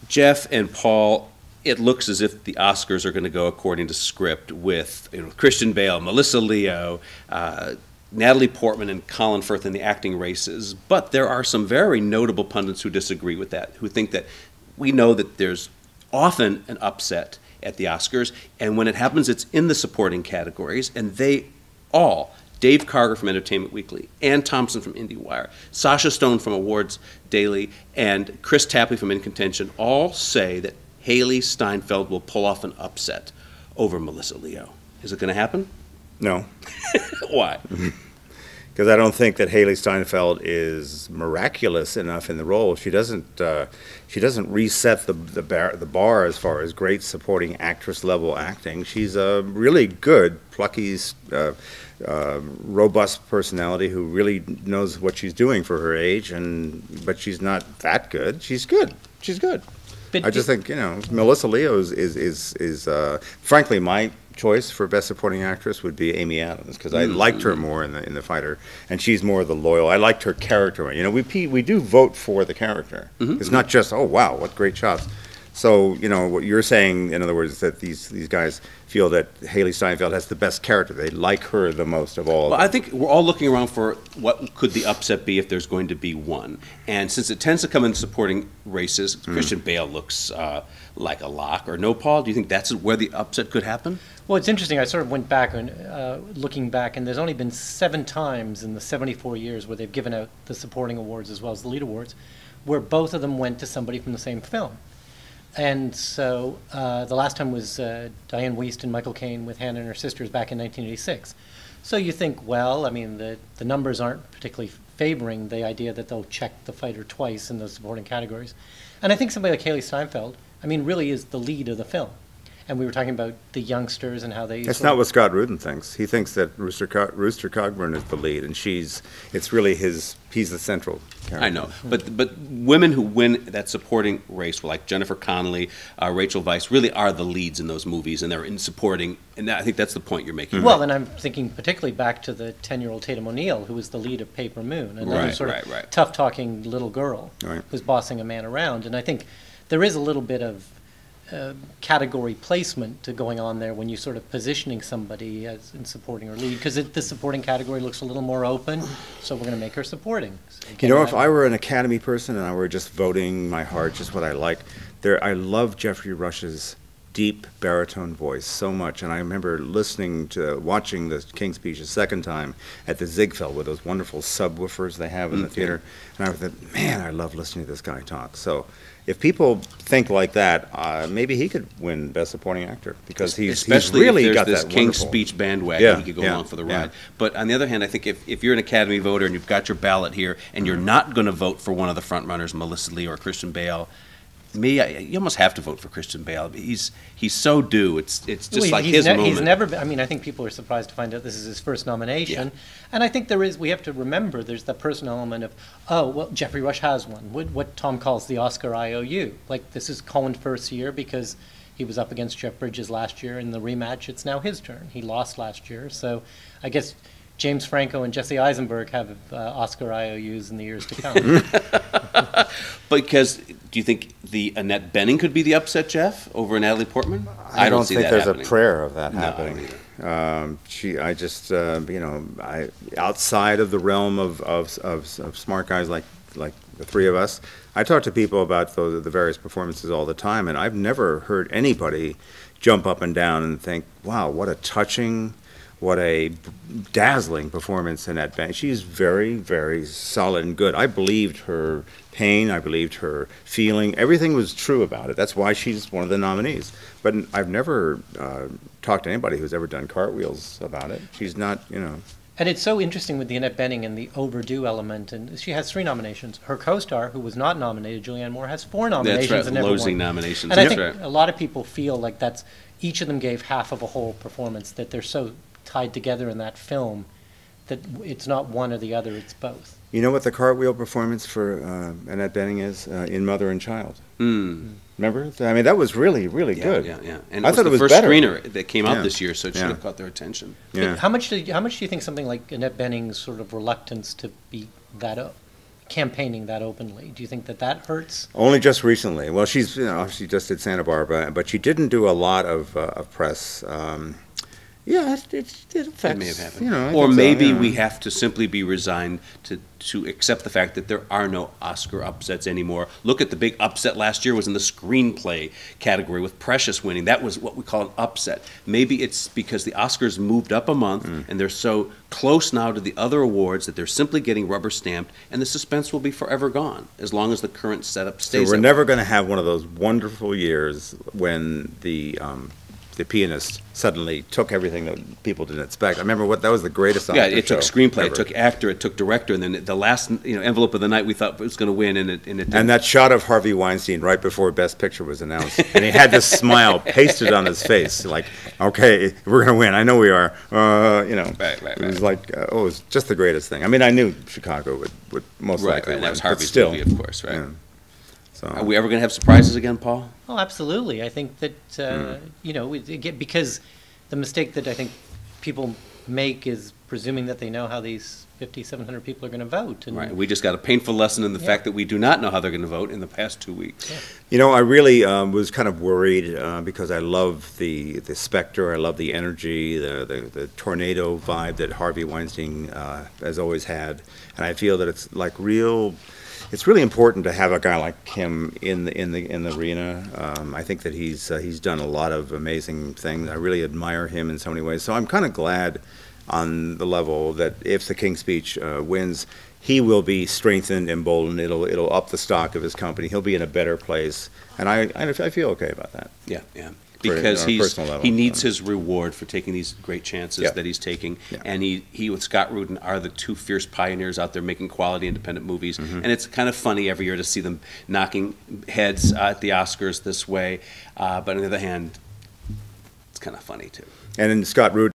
Jeff and Paul, it looks as if the Oscars are going to go according to script with Christian Bale, Melissa Leo, Natalie Portman, and Colin Firth in the acting races. But there are some very notable pundits who disagree with that, who think that we know that there's often an upset at the Oscars, and when it happens, it's in the supporting categories, and they all, Dave Karger from Entertainment Weekly, Ann Thompson from IndieWire, Sasha Stone from Awards Daily, and Chris Tapley from In Contention, all say that Hailee Steinfeld will pull off an upset over Melissa Leo. Is it going to happen? No. Why? Because I don't think that Hailee Steinfeld is miraculous enough in the role. She doesn't reset the bar as far as great supporting actress level acting. She's a really good, plucky, robust personality who really knows what she's doing for her age. But she's not that good. She's good. She's good. But I just think Melissa Leo is frankly my choice for Best Supporting Actress would be Amy Adams, because I liked her more in the Fighter, and she's more the loyal. I liked her character. We do vote for the character. It's not just, oh wow, what great shots. So what you're saying, in other words, that these guys feel that Hailee Steinfeld has the best character. They like her the most of all. Well, I think we're all looking around for what could the upset be if there's going to be one. And since it tends to come in supporting races, Christian Bale looks like a lock. Or no, Paul? Do you think that's where the upset could happen? Well, it's interesting. I sort of went back and looking back, and there's only been 7 times in the 74 years where they've given out the supporting awards as well as the lead awards, where both of them went to somebody from the same film. And so the last time was Diane Wiest and Michael Caine with Hannah and Her Sisters back in 1986. So you think, well, I mean, the numbers aren't particularly favoring the idea that they'll check the Fighter twice in those supporting categories. And I think somebody like Hailee Steinfeld, I mean, really is the lead of the film. And we were talking about the youngsters and how they... That's not what Scott Rudin thinks. He thinks that Rooster Cogburn is the lead, and it's really he's the central character. I know, but women who win that supporting race, like Jennifer Connelly, Rachel Weisz, really are the leads in those movies, and they're in supporting, and I think that's the point you're making. Well, and I'm thinking particularly back to the 10-year-old Tatum O'Neal, who was the lead of Paper Moon, another tough-talking little girl who's bossing a man around, and I think there is a little bit of category placement to going on there when you're sort of positioning somebody as in supporting or lead, because the supporting category looks a little more open, so we're going to make her supporting. So if I were an Academy person and I were just voting my heart, just what I like, I love Jeffrey Rush's deep baritone voice so much, and I remember watching the King's Speech a second time at the Ziegfeld with those wonderful subwoofers they have in the theater, and I thought, man, I love listening to this guy talk. So if people think like that, maybe he could win Best Supporting Actor, because he's really got that wonderful... Especially if there's this King's Speech bandwagon, he could go along for the ride. But on the other hand, I think if you're an Academy voter and you've got your ballot here, and you're not going to vote for one of the frontrunners, Melissa Lee or Christian Bale, you almost have to vote for Christian Bale. He's so due. It's just like his moment. He's never been, I mean, I think people are surprised to find out this is his first nomination. Yeah. And I think we have to remember there's that personal element of, oh, well, Jeffrey Rush has one. What Tom calls the Oscar IOU. Like, this is Cohen's first year because he was up against Jeff Bridges last year. In the rematch, it's now his turn. He lost last year. So I guess James Franco and Jesse Eisenberg have Oscar IOUs in the years to come. Because do you think the Annette Bening could be the upset, Jeff, over Natalie Portman? I don't think there's happening. A prayer of that happening. Outside of the realm of smart guys like the three of us, I talk to people about the various performances all the time, and I've never heard anybody jump up and down and think, wow, what a touching, what a dazzling performance Annette Bening. She's very, very solid and good. I believed her pain. I believed her feeling. Everything was true about it. That's why she's one of the nominees. But I've never talked to anybody who's ever done cartwheels about it. She's not, And it's so interesting with the Annette Bening and the overdue element. And she has 3 nominations. Her co-star, who was not nominated, Julianne Moore, has 4 nominations. That's right, and never losing won. nominations. And I think a lot of people feel like each of them gave half of a whole performance, that they're so tied together in that film that it's not one or the other, it's both. You know what the cartwheel performance for Annette Bening is in Mother and Child? Remember? I mean, that was really, really good. Yeah. And I thought it was the first screener that came out this year, so it should have caught their attention. Yeah. How much do you think something like Annette Bening's sort of reluctance to beat that up campaigning that openly. Do you think that that hurts? Only just recently. Well, she's, she just did Santa Barbara, but she didn't do a lot of press. Yeah, it affects. It may have happened. I Or think so, maybe yeah. we have to simply be resigned to accept the fact that there are no Oscar upsets anymore. Look at the big upset last year was in the screenplay category with Precious winning. That was what we call an upset. Maybe it's because the Oscars moved up a month and they're so close now to the other awards that they're simply getting rubber stamped, and the suspense will be forever gone as long as the current setup So stays. we're up. never going to have one of those wonderful years when the pianist suddenly took everything that people didn't expect. I remember that was the greatest Yeah, Oscar it took show screenplay, ever. it took actor, it took director, and then the last envelope of the night we thought was going to win, and it didn't. And that shot of Harvey Weinstein right before Best Picture was announced, and he had this smile pasted on his face, like, "Okay, we're going to win. I know we are." Right, It was like, it was just the greatest thing. I mean, I knew Chicago would most Right, likely and that was win, but Harvey's still, movie, of course, right? yeah. So Are we ever going to have surprises again, Paul? Oh, absolutely. I think that, because the mistake that I think people make is presuming that they know how these 700 people are going to vote. And Right. We just got a painful lesson in the fact that we do not know how they're going to vote in the past 2 weeks. I really was kind of worried because I love the specter, I love the energy, the tornado vibe that Harvey Weinstein has always had, and I feel that it's like real. It's really important to have a guy like him in the arena. I think that he's done a lot of amazing things. I really admire him in so many ways. So I'm kind of glad on the level that if the King's Speech wins, he will be strengthened, emboldened. It'll up the stock of his company. He'll be in a better place, and I feel okay about that. Yeah, yeah. For- Because on a personal level, he needs so. his reward for taking these great chances Yeah. that he's taking. Yeah. And he with Scott Rudin are the two fierce pioneers out there making quality independent movies. And it's kind of funny every year to see them knocking heads at the Oscars this way. But on the other hand, it's kind of funny too. And in Scott Rudin,